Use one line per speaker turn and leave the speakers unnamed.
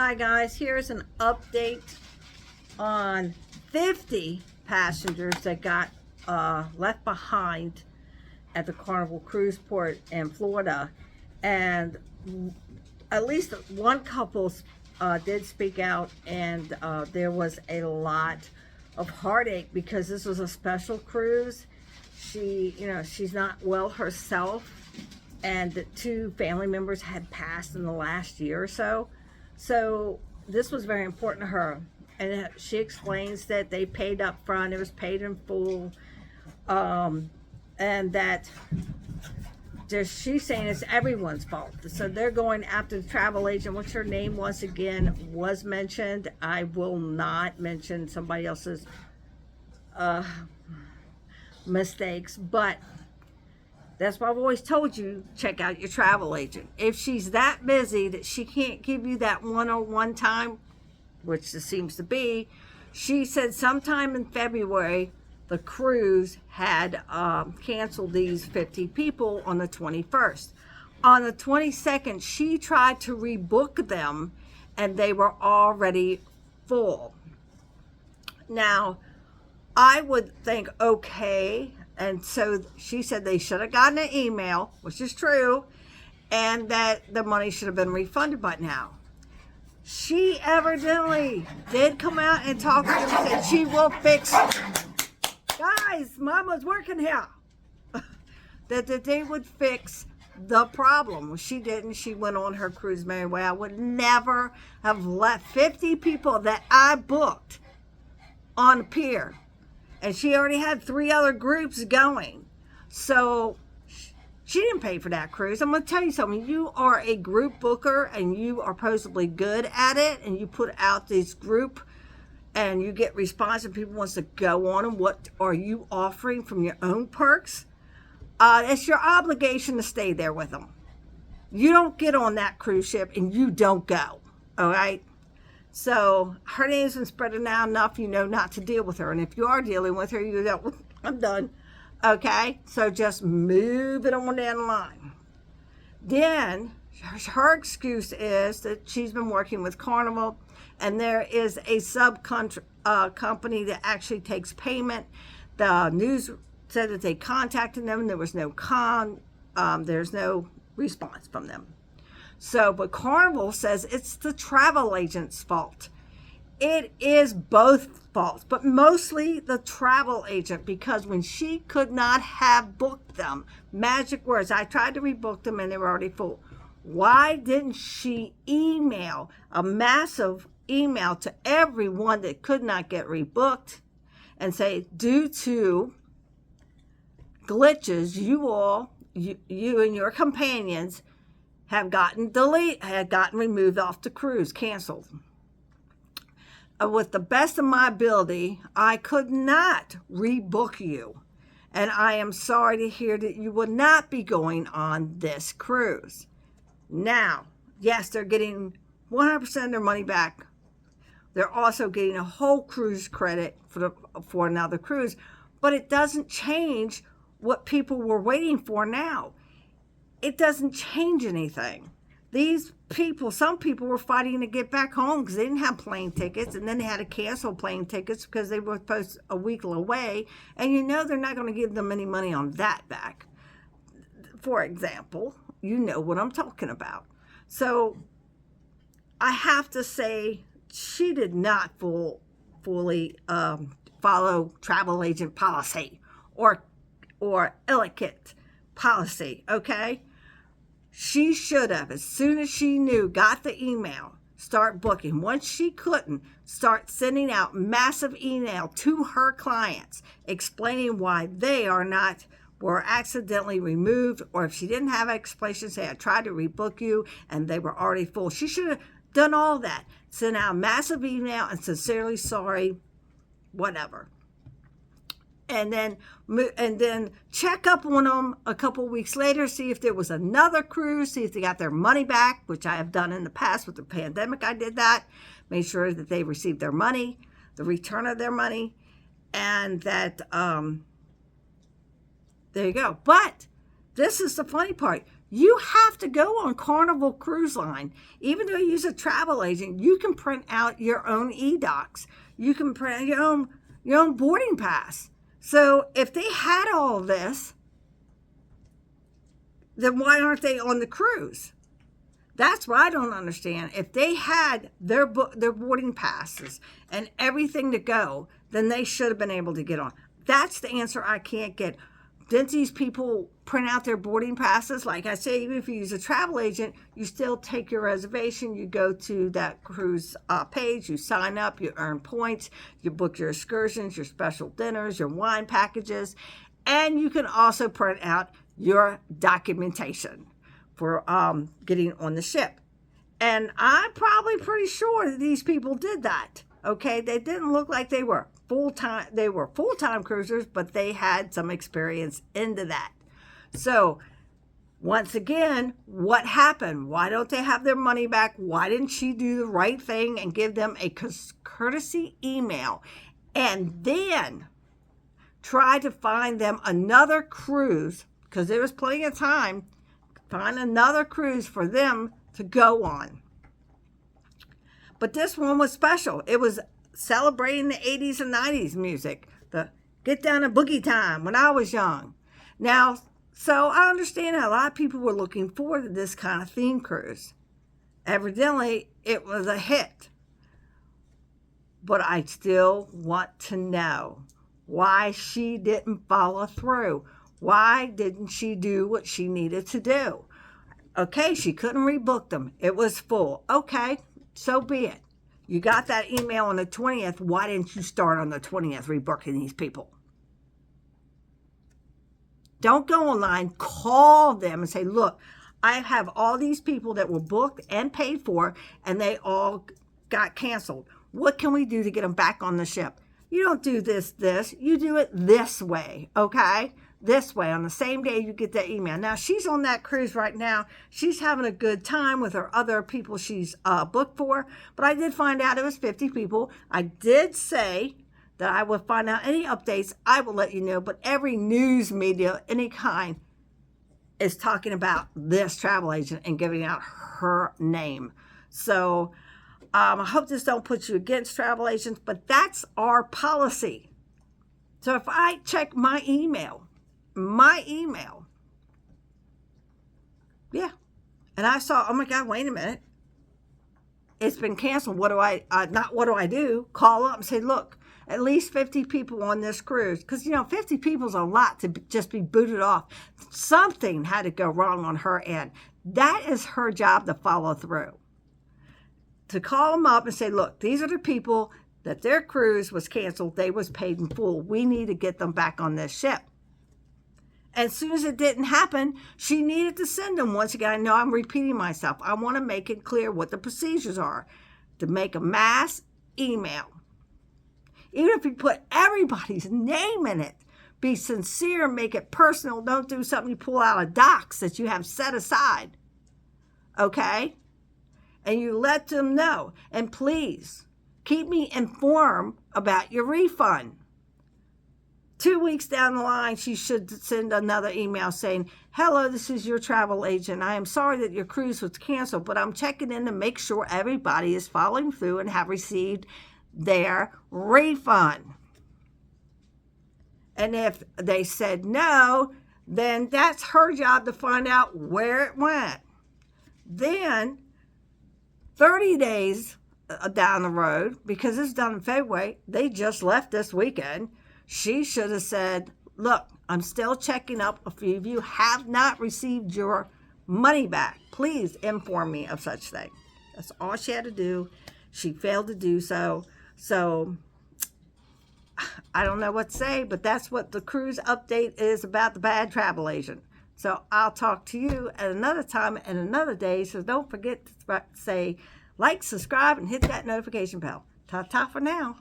Hi guys, here's an update on 50 passengers that got left behind at the Carnival Cruise Port in Florida, and at least one couple did speak out, and there was a lot of heartache because this was a special cruise. She's not well herself, and the two family members had passed in the last year or so. So this was very important to her, and she explains that they paid up front, it was paid in full, and that she's saying it's everyone's fault. So they're going after the travel agent, which her name once again was mentioned. I will not mention somebody else's mistakes, but that's why I've always told you, check out your travel agent. If she's that busy that she can't give you that one-on-one time, which this seems to be, she said sometime in February, the cruise had canceled these 50 people on the 21st. On the 22nd, she tried to rebook them, and they were already full. Now, I would think, okay, and so she said they should have gotten an email, which is true, and that the money should have been refunded by now. She evidently did come out and talk to them and said she will fix. Guys, Mama's working here. that they would fix the problem. Well, she didn't. She went on her cruise merry way. I would never have left 50 people that I booked on a pier. And she already had 3 other groups going. So she didn't pay for that cruise. I'm going to tell you something. You are a group booker, and you are supposedly good at it, and you put out this group and you get response and people wants to go on them. What are you offering from your own perks? It's your obligation to stay there with them. You don't get on that cruise ship and you don't go. All right? So her name's been spreading now enough, you know not to deal with her. And if you are dealing with her, you know, I'm done. Okay? So just move it on down the line. Then her excuse is that she's been working with Carnival, and there is a company that actually takes payment. The news said that they contacted them, and there was there's no response from them. So, but Carnival says it's the travel agent's fault. It is both faults, but mostly the travel agent, because when she could not have booked them, magic words, I tried to rebook them and they were already full. Why didn't she email a massive email to everyone that could not get rebooked and say, due to glitches, you and your companions have gotten removed off the cruise, canceled. With the best of my ability, I could not rebook you, and I am sorry to hear that you will not be going on this cruise. Now, yes, they're getting 100% of their money back. They're also getting a whole cruise credit for another cruise, but it doesn't change what people were waiting for now. It doesn't change anything. These people, some people were fighting to get back home because they didn't have plane tickets, and then they had to cancel plane tickets because they were supposed a week away, and you know they're not going to give them any money on that back. For example, you know what I'm talking about. So I have to say she did not fully follow travel agent policy or etiquette policy, okay? She should have, as soon as she knew, got the email, start booking. Once she couldn't, start sending out massive email to her clients explaining why they were accidentally removed, or if she didn't have an explanation, say, I tried to rebook you and they were already full. She should have done all that. Sent out a massive email and sincerely sorry, whatever. And then check up on them a couple weeks later, see if there was another cruise, see if they got their money back, which I have done in the past with the pandemic. I did that, made sure that they received their money, the return of their money, and that there you go. But this is the funny part. You have to go on Carnival Cruise Line. Even though you use a travel agent, you can print out your own e-docs. You can print out your own boarding pass. So if they had all of this, then why aren't they on the cruise? That's what I don't understand. If they had their boarding passes and everything to go, then they should have been able to get on. That's the answer I can't get. Didn't these people print out their boarding passes? Like I say, even if you use a travel agent, you still take your reservation. You go to that cruise page, you sign up, you earn points, you book your excursions, your special dinners, your wine packages, and you can also print out your documentation for getting on the ship. And I'm probably pretty sure that these people did that. Okay, they didn't look like they were full-time. They were full-time cruisers, but they had some experience into that. So once again, what happened? Why don't they have their money back? Why didn't she do the right thing and give them a courtesy email and then try to find them another cruise, because there was plenty of time, find another cruise for them to go on. But this one was special. It was celebrating the 80s and 90s music, the get down and boogie time when I was young. Now, so I understand that a lot of people were looking forward to this kind of theme cruise. Evidently, it was a hit. But I still want to know why she didn't follow through. Why didn't she do what she needed to do? Okay, she couldn't rebook them. It was full. Okay, so be it. You got that email on the 20th. Why didn't you start on the 20th rebooking these people? Don't go online. Call them and say, look, I have all these people that were booked and paid for, and they all got canceled. What can we do to get them back on the ship? You don't do this. You do it this way, okay? This way, on the same day you get that email. Now, she's on that cruise right now. She's having a good time with her other people she's booked for. But I did find out it was 50 people. I did say that I would find out any updates. I will let you know. But every news media, any kind, is talking about this travel agent and giving out her name. So I hope this don't put you against travel agents. But that's our policy. So if I check my email, yeah, and I saw, oh my God, wait a minute, it's been canceled. What do I do? Call up and say, look, at least 50 people on this cruise, because 50 people is a lot to just be booted off. Something had to go wrong on her end. That is her job to follow through, to call them up and say, look, these are the people that their cruise was canceled. They was paid in full. We need to get them back on this ship. As soon as it didn't happen, she needed to send them. Once again, I know I'm repeating myself. I want to make it clear what the procedures are. To make a mass email. Even if you put everybody's name in it, be sincere, make it personal. Don't do something you pull out of docs that you have set aside. Okay? And you let them know. And please, keep me informed about your refund. 2 weeks down the line, she should send another email saying, hello, this is your travel agent. I am sorry that your cruise was canceled, but I'm checking in to make sure everybody is following through and have received their refund. And if they said no, then that's her job to find out where it went. Then 30 days down the road, because it's done in February, they just left this weekend, she should have said, look, I'm still checking up. A few of you have not received your money back. Please inform me of such thing. That's all she had to do. She failed to do so. So I don't know what to say, but that's what the cruise update is about the bad travel agent. So I'll talk to you at another time and another day. So don't forget to say like, subscribe, and hit that notification bell. Ta-ta for now.